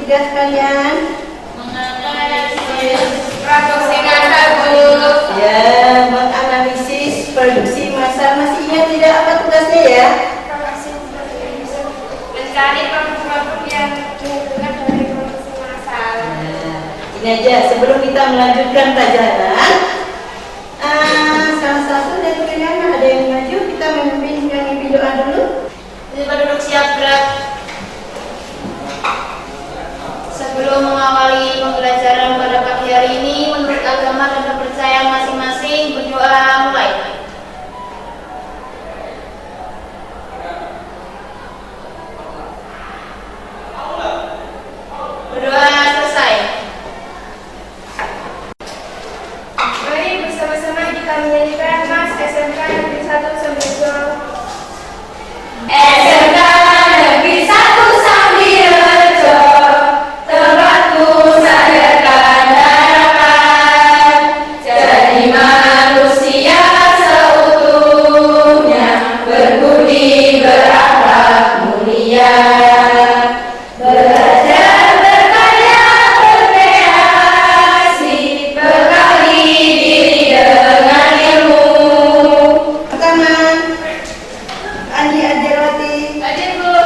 tugas kalian? Menganalisis produksi massal, Bu. Ya, menganalisis produksi massal. Masih ingat tidak apa tugasnya ya? Mencari produk-produk yang menguntungkan dari produksi massal. Ini aja sebelum kita melanjutkan pelajaran. Salah satu dari kalian ada yang maju, kita memimpin doa dulu. Coba duduk siap gerak. Sebelum mengawali pembelajaran pada pagi hari ini, menurut agama dan kepercayaan masing-masing, berdoa mulai. Berdoa selesai. Mari bersama-sama kita menyanyikan Mas SMK Negeri 1 Sambirejo. SMK Negeri 1 Sambirejo, tempatku sadarkan harapan, jadi manusia seutuhnya, berbudi berakhlak mulia, belajar berkarya berkreasi, bekali diri dengan ilmu. Pertama, Andi Adirwati, Hadir, Bu.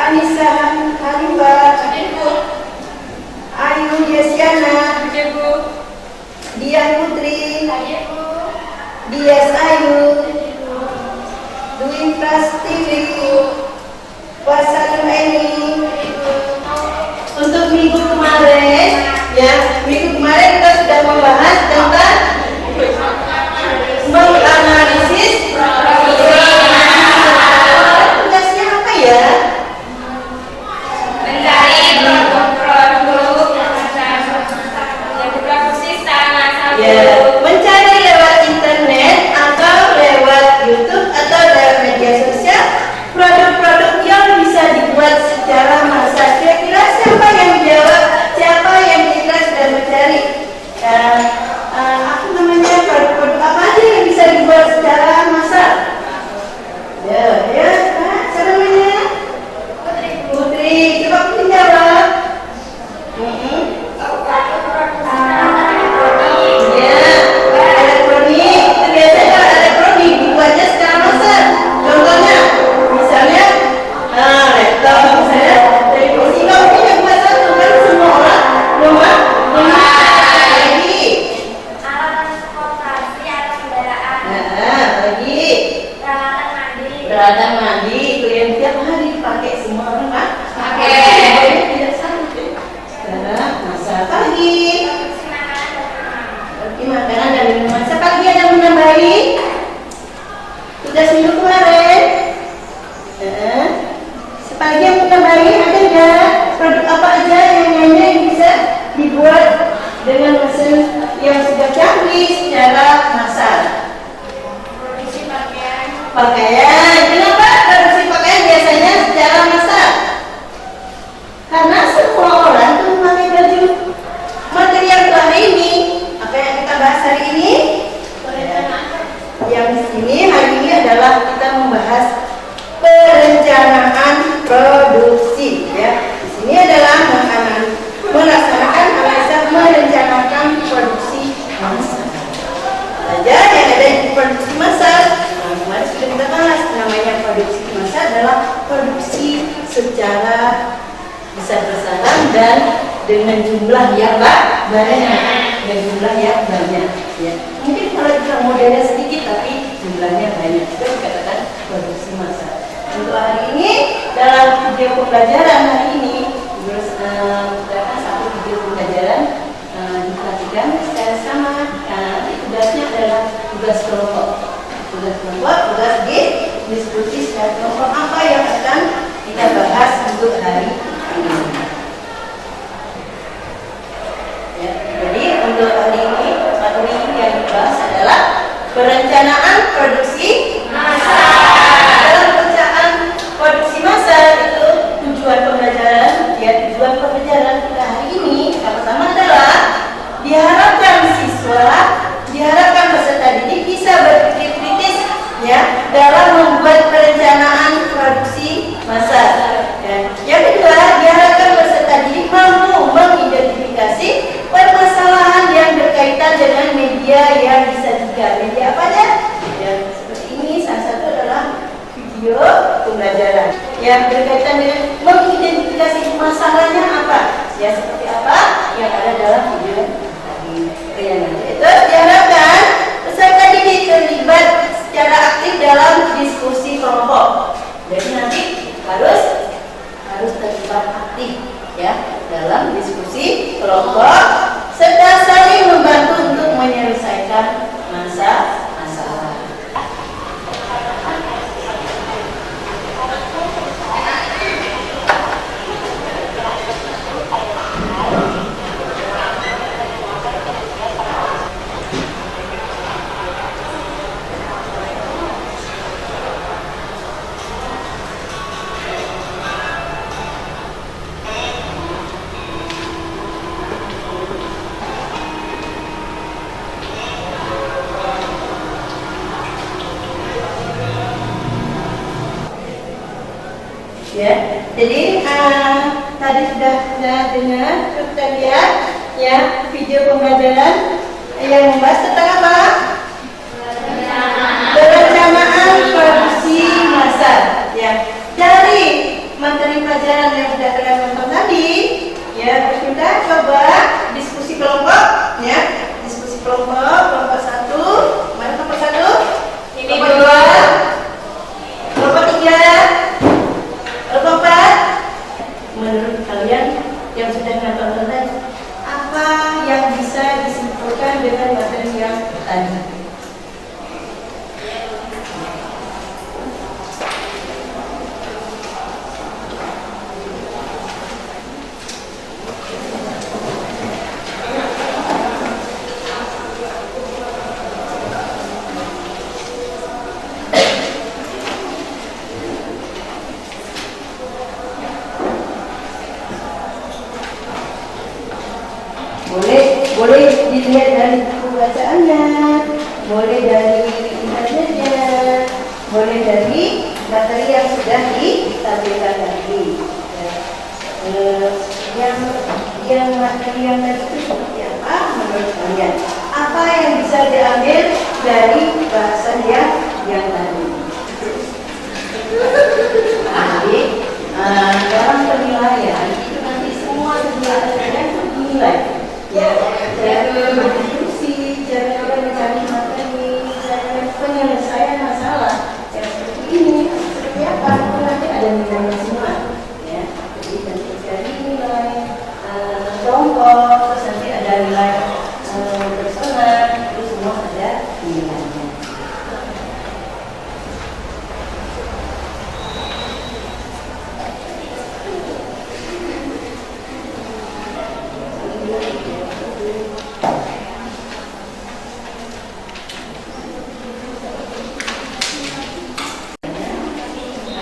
Anissa Hanifah, Hadir, Bu. Ayu Yesiana, Hadir, Bu. Dian Putri, Hadir, Bu. Dias Ayu, Dwi Prastiwi, Wasalun Eni. Untuk minggu kemarin, ya, minggu kemarin kita sudah membahas tentang menganalisis tugasnya apa ya? Mencari produk-produk yang diproduksi secara massal. Ya, mencari lewat internet atau lewat YouTube atau lewat media sosial produk-produk yang bisa dibuat secara massal. Kira-kira siapa yang menjawab? Siapa yang kita sudah mencari? Apa namanya, produk-produk apa aja yang bisa dibuat secara massal? Ya, siapa namanya? Putri. Coba Putri jawab. Ya, elektronik. Itu biasanya kalau elektronik dibuatnya secara massal. Contohnya, misalnya laptop, misalnya televisi. Kalau punya buat satu kan semua orang lagi. Alat transportasi atau kendaraan. Lagi Peralatan mandi. peralatan mandi itu yang tiap hari dipakai semua orang kan? Pakai. Tidak satu. Sekarang masak pagi. Produksi makanan dan minuman. Bagi makanan dan minuman. Siapa lagi ada yang menambahi tugas minggu kemarin? Siapa lagi yang menambahi? Ada nggak produk apa aja yang bisa dibuat dengan mesin yang sudah canggih secara massal? Produksi pakaian. Pakaian. Kenapa produksi pakaian biasanya secara massal? Karena semua orang tuh memakai baju material bahan ini. Apa yang kita bahas hari ini? Yang di sini hari ini adalah kita membahas perencanaan produksi. Ya, di sini adalah melaksanakan analisa merencanakan produksi massal. Saja yang ada di produksi massal. Kemarin sudah kita bahas, namanya produksi massal adalah produksi secara besar-besaran dan dengan jumlah yang banyak, ya. Mungkin kalau kita modelnya sedikit tapi jumlahnya banyak, itu dikatakan produksi massal. Untuk hari ini dalam video pembelajaran hari ini terus satu video pembelajaran diperhatikan secara sama. Tugasnya adalah tugas kelompok, tugas diskusi secara kelompok apa yang akan kita bahas untuk hari ini. Ya, jadi untuk hari ini materi yang dibahas adalah perencanaan produksi massal. Dalam perencanaan produksi massal itu tujuan pembelajaran kita hari ini pertama adalah diharapkan peserta didik bisa berpikir kritis ya dalam membuat perencanaan produksi massal. Dan yang kedua, yang berkaitan dengan mengidentifikasi masalahnya apa, ya seperti apa yang ada dalam video tadi. Terus diharapkan peserta didik terlibat secara aktif dalam diskusi kelompok. Jadi nanti harus terlibat aktif ya dalam diskusi kelompok serta saling membantu untuk menyelesaikan masalah. Ya, jadi tadi sudah dengar, kita lihat ya video pembelajaran yang membahas tentang apa? Perencanaan produksi massal. Ya, dari materi pelajaran yang sudah kalian tonton tadi, ya kita coba diskusi kelompok, ya diskusi kelompok satu, mana kelompok satu? Ini dua, kelompok tiga. Kelompok menurut kalian yang sudah nonton tadi, apa yang bisa disimpulkan dengan materi yang tadi? Boleh dilihat dari buku bacaannya, boleh dari internetnya, boleh dari materi yang sudah ditampilkan tadi. Yang materi yang tadi itu seperti apa menurut kalian? Apa yang bisa diambil dari bahasan yang tadi? Jadi dalam penilaian itu nanti semua penilaian itu dinilai. Ya, cara berdiskusi, cara mencari materi, cara penyelesaian masalah yang seperti ini, seperti apa? Itu nanti ada nilainya semua. Ya, jadi nanti dari nilai kelompok, terus nanti ada nilai personal, itu semua ada nilainya.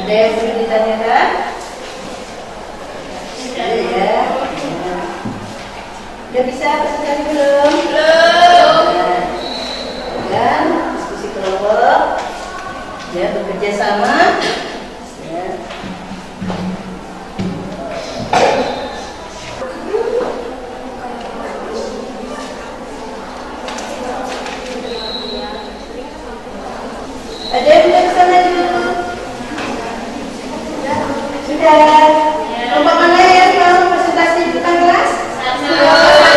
Ada yang perlu ditanyakan? Sudah ya. Udah bisa presentasi belum? Belum. Dan diskusi kelompok, ya bekerja sama. Ya. Ada yang belum bisa maju? Sudah. Kelompok mana yang mau presentasi di depan kelas? Silakan.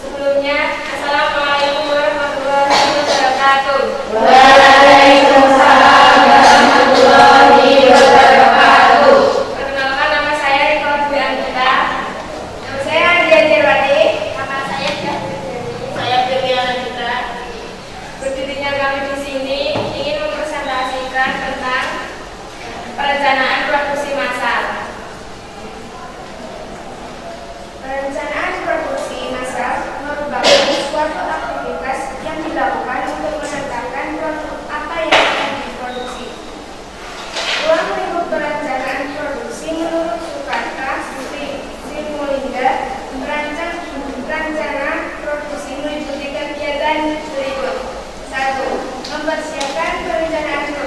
Sebelumnya, Assalamualaikum warahmatullahi wabarakatuh. Waalaikumsalam warahmatullahi wabarakatuh. Perkenalkan, nama saya Riko Dwi Anggita. Nama saya Adia Jerwati. Nama saya Saya Firliana Citra. Berdirinya kami di sini ingin mempresentasikan tentang perencanaan produksi massal. Perencanaan produksi massal merupakan suatu aktivitas yang dilakukan untuk menetapkan produk apa yang akan diproduksi. Ruang lingkup perencanaan produksi menurut Sukarta Sri Mulinda, rencana produksi meliputi kegiatan berikut. 1. Mempersiapkan perencanaan produksi.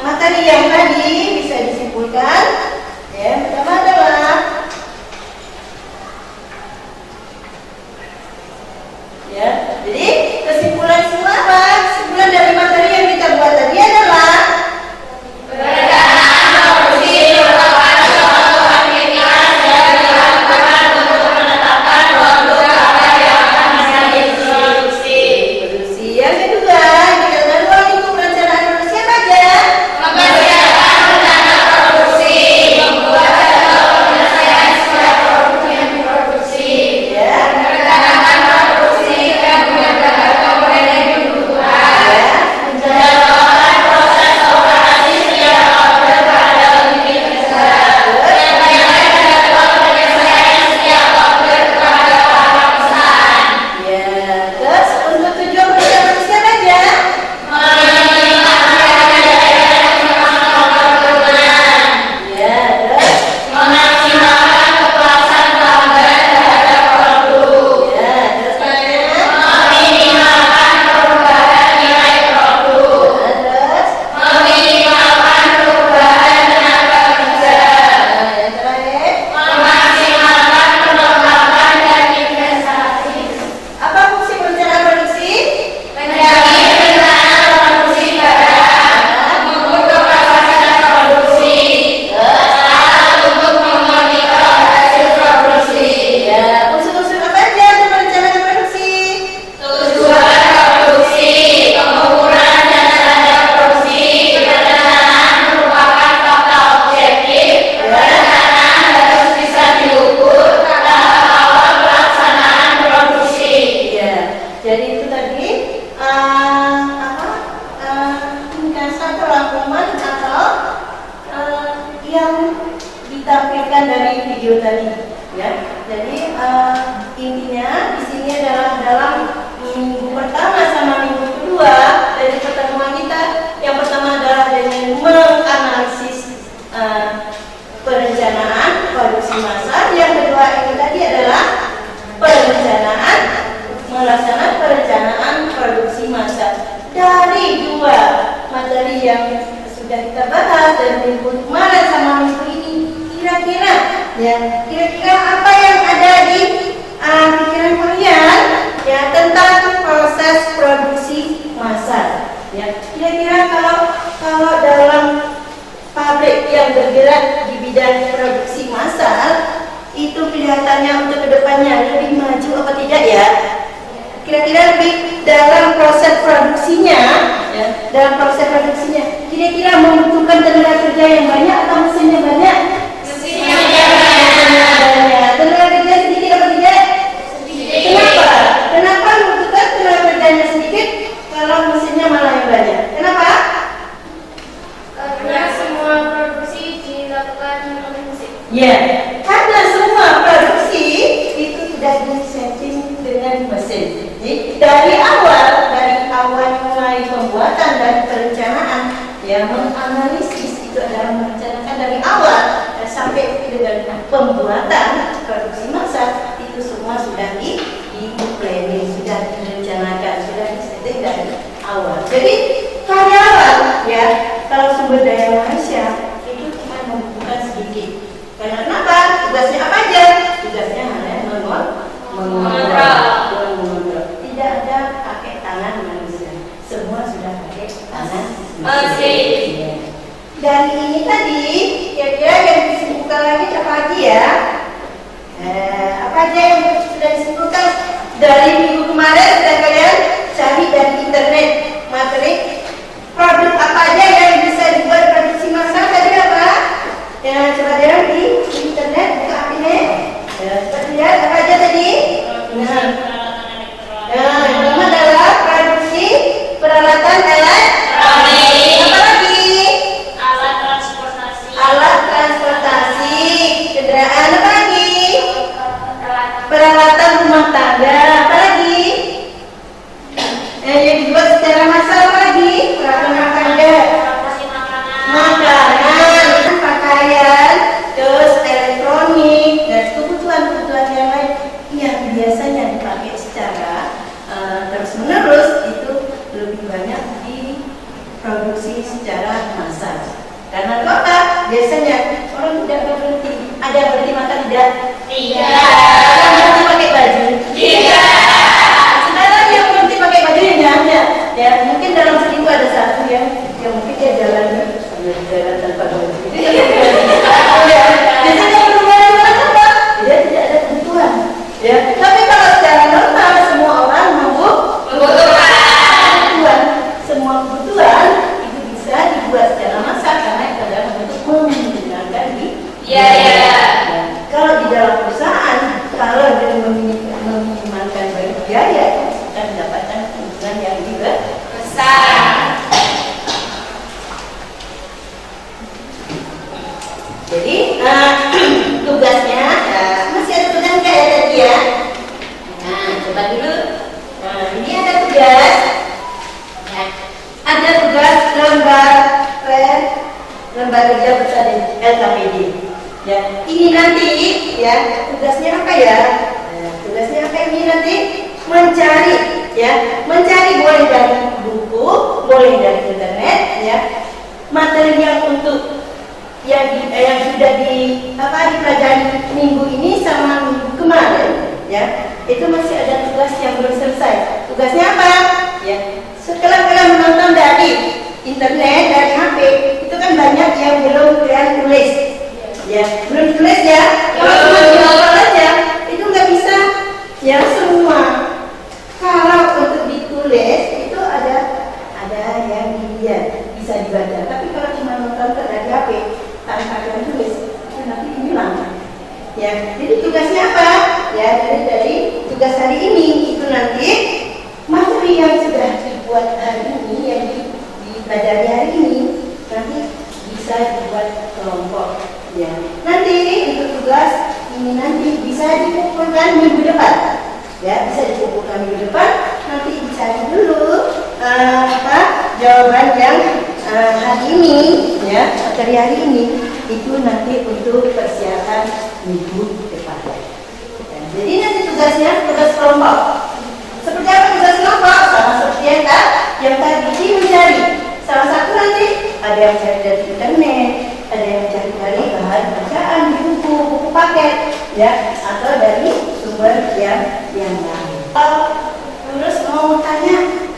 materi yang tadi bisa disimpulkan. Ya, pertama adalah ya, jadi kesimpulan semua apa? Kesimpulan dari materi yang kita buat tadi adalah ditampilkan dari video tadi, ya. Jadi intinya di sini adalah dalam minggu pertama sama minggu kedua dari pertemuan kita. Yang pertama adalah dengan menganalisis perencanaan produksi massal. Yang kedua ini tadi adalah perencanaan melaksanakan perencanaan produksi massal. Dari dua materi yang sudah kita bahas dari minggu kemarin sama minggu ini, kira-kira apa yang ada di pikiran kalian ya tentang proses produksi massal, ya. Kira-kira kalau dalam pabrik yang bergerak di bidang produksi massal itu kelihatannya untuk kedepannya lebih maju apa tidak, ya? Kira-kira lebih dalam proses produksinya, ya, kira-kira membutuhkan tenaga kerja yang banyak atau mesinnya banyak? Mesinnya banyak. Tenaga kerja sedikit apa tidak? Sedikit. Kenapa membutuhkan tenaga kerjanya sedikit kalau mesinnya malah yang banyak? Kenapa? Karena semua produksi dilakukan oleh mesin. Ya, karena semua produksi itu sudah disetting dengan mesin. Jadi dari awal mulai pembuatan dan perencanaan, ya, menganalisis itu adalah merencanakan dari awal sampai dengan pembuatan produksi massal itu semua sudah di planning, sudah direncanakan, sudah disetting dari awal. Jadi karyawan, ya, kalau sumber daya manusia itu cuma membutuhkan sedikit. Karena kenapa? Tugasnya apa aja? Tugasnya hanya mengontrol. Tidak ada pakai tangan manusia. Semua sudah pakai tangan mesin. Dan ini tadi kira-kira yang disimpulkan lagi apa lagi, ya? Apa aja yang sudah disimpulkan dari minggu kemarin sudah kalian cari dari internet materi produk apa aja yang bisa dibuat produksi massal tadi apa? Ya, coba lihat di internet, buka ini. Ya, coba lihat apa aja tadi? Yang pertama adalah produksi peralatan elektronik. Apa lagi? Alat transportasi, kendaraan. Apa lagi? Peralatan rumah tangga. Apa lagi? Yang dibuat secara massal. Apa lagi? Peralatan rumah tangga. masak. Karena apa? Biasanya orang tidak berhenti. Ada yang berhenti makan tidak? Tidak. Ada yang berhenti pakai baju? Tidak. Sekarang yang berhenti pakai baju yang ada. Ya, mungkin dalam seminggu ada satu yang mungkin dia jalan tanpa baju. Ya, biasanya berhubungan dengan apa? Dia tidak ada kebutuhan. Ya, tapi kalau secara normal semua orang membutuhkan semua kebutuhan itu bisa dibuat secara masak karena itu adalah untuk menyenangkan Ya. Kalau di dalam perusahaan, kalau dia meminimalkan biaya, akan mendapatkan keuntungan yang lebih Besar. Jadi tugasnya masih ada tugas kayak tadi ya. Nah, coba dulu. Nah, ini ada tugas. Ya. Ada tugas lembar kerja bersama LKPD. Ya, ini nanti ya tugasnya apa ya? Tugasnya apa ini nanti? Mencari boleh dari buku, boleh dari internet, ya. Materi yang untuk yang sudah dipelajari minggu ini sama minggu kemarin, ya. Itu masih ada tugas yang belum selesai. Tugasnya apa? Ya. Setelah kalian menonton dari internet, dari HP, itu kan banyak yang belum kalian tulis. Ya, belum tulis ya. Kalau cuma dihafal aja, itu nggak bisa. Ya semua. Kalau untuk ditulis itu ada yang dilihat, bisa dibaca. Tapi kalau cuma nonton dari HP tanpa kalian tulis, itu nanti hilang. Ya, jadi tugasnya apa? Ya, dari tugas hari ini itu nanti materi yang sudah dibuat hari ini, yang dipelajari hari ini, nanti bisa dibuat kelompok. Ya, nanti untuk tugas ini nanti bisa dikumpulkan minggu depan. Ya, bisa dikumpulkan minggu depan. Nanti dicari dulu jawaban yang hari ini, ya, materi hari ini itu nanti untuk persiapan minggu depan. Ya, jadi nanti tugas kelompok. Seperti apa tugas kelompok? Sama seperti yang tadi mencari. Salah satu nanti ada yang cari dari internet, ada yang cari dari bahan bacaan di buku paket, ya, atau dari sumber yang lain. Terus mau tanya,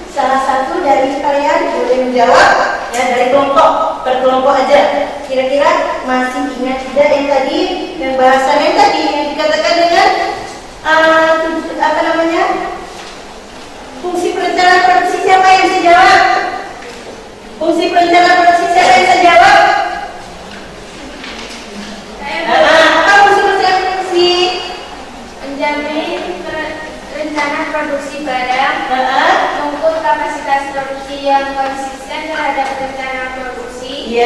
salah satu dari kalian boleh menjawab, ya, dari kelompok, per kelompok aja. Kira-kira masih ingat tidak yang tadi, yang bahasan yang tadi yang dikatakan dengan fungsi perencanaan produksi, siapa yang bisa jawab? Fungsi perencanaan produksi siapa yang bisa jawab? Apa fungsi perencanaan produksi? Menjamin rencana produksi barang, mengukur kapasitas produksi yang konsisten terhadap rencana produksi,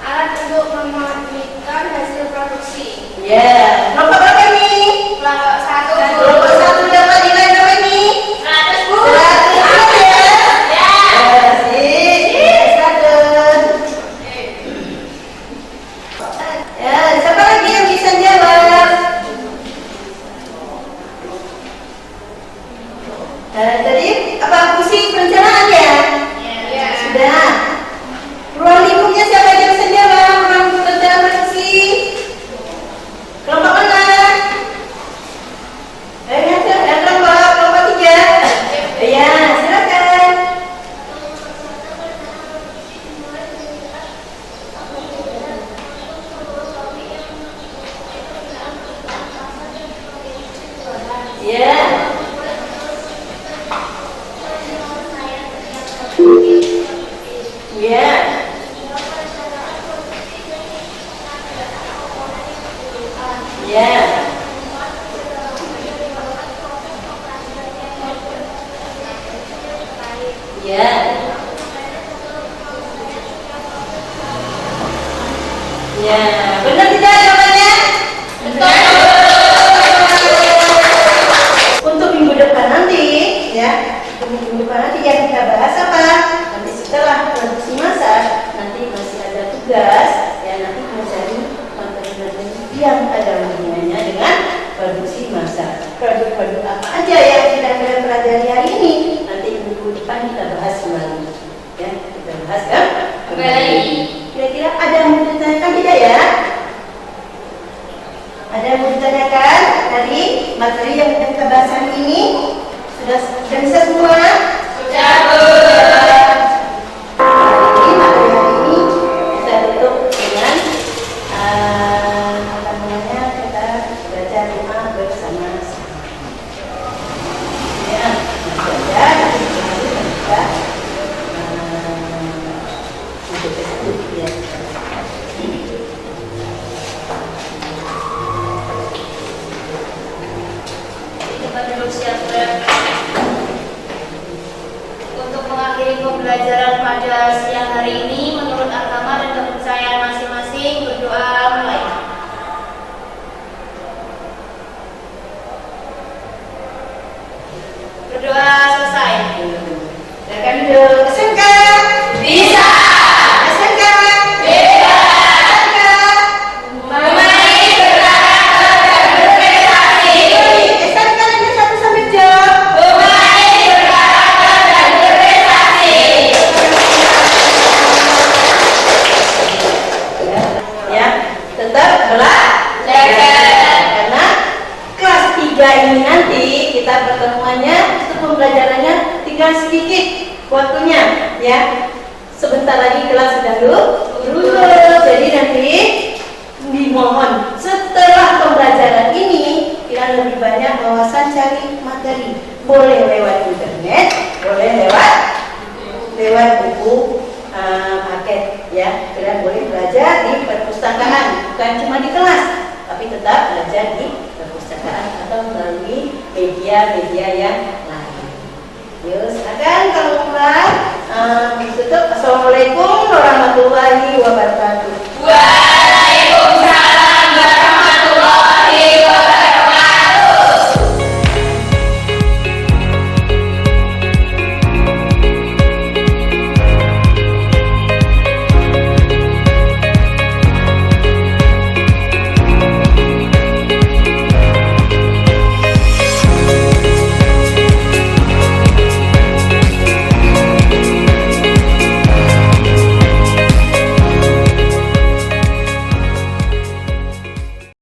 alat untuk memonitor hasil produksi. Kelompok berapa ini? Kelompok 1. Kelompok 1 dapat nilai berapa ini? 100, Bu. 100 ya? Ya. Ya, siapa lagi yang bisa jawab? Tadi apa fungsi perencanaan ya? Ya. Sudah. Ruang lingkupnya siapa yang bisa jawab? Ruang perencanaan produksi. Kelompok mana? Kelompok 3. Ya, silakan. Benar tidak jawabannya? Betul. Untuk minggu depan nanti, ya, untuk minggu depan nanti yang kita bahas apa? Nanti setelah produksi masak, nanti masih ada tugas, ya, nanti mencari materi-materi yang ada hubungannya dengan produksi masak. Produk-produk apa aja yang sudah kita pelajari hari ini, nanti minggu depan kita bahas kembali. Ya, kita bahas kan? Kembali. Kira-kira ada yang mau ditanyakan tidak ya? Ada yang mau ditanyakan dari materi yang kita bahas hari ini? Sudah bisa semua? Sudah, Bu. Jadi materi hari ini kita tutup dengan apa namanya, kita baca doa bersama-sama. Ya, baca tapi kita ya. Kita duduk siap, Bu. Untuk mengakhiri pembelajaran pada siang hari ini, menurut agama dan kepercayaan masing-masing, berdoa mulai. Berdoa selesai. Silakan duduk. SMK Bisa. SMK Bebas. SMK Memahami berkata dan berprestasi. SMK lagi 1 sampai jam. Memahami berkata dan berprestasi. Ya, tetap belajar karena kelas 3 ini nanti kita pertemuannya itu pembelajarannya tinggal sedikit waktunya ya. Sebentar lagi kelas sudah lulus. Jadi nanti dimohon setelah pembelajaran ini kita lebih banyak wawasan cari materi. Boleh lewat internet, boleh lewat buku paket ya. Kalian boleh belajar di perpustakaan, bukan cuma di kelas, tapi tetap belajar di perpustakaan atau melalui media-media yang lain. Yuk, silakan kalau mulai ditutup. Assalamualaikum warahmatullahi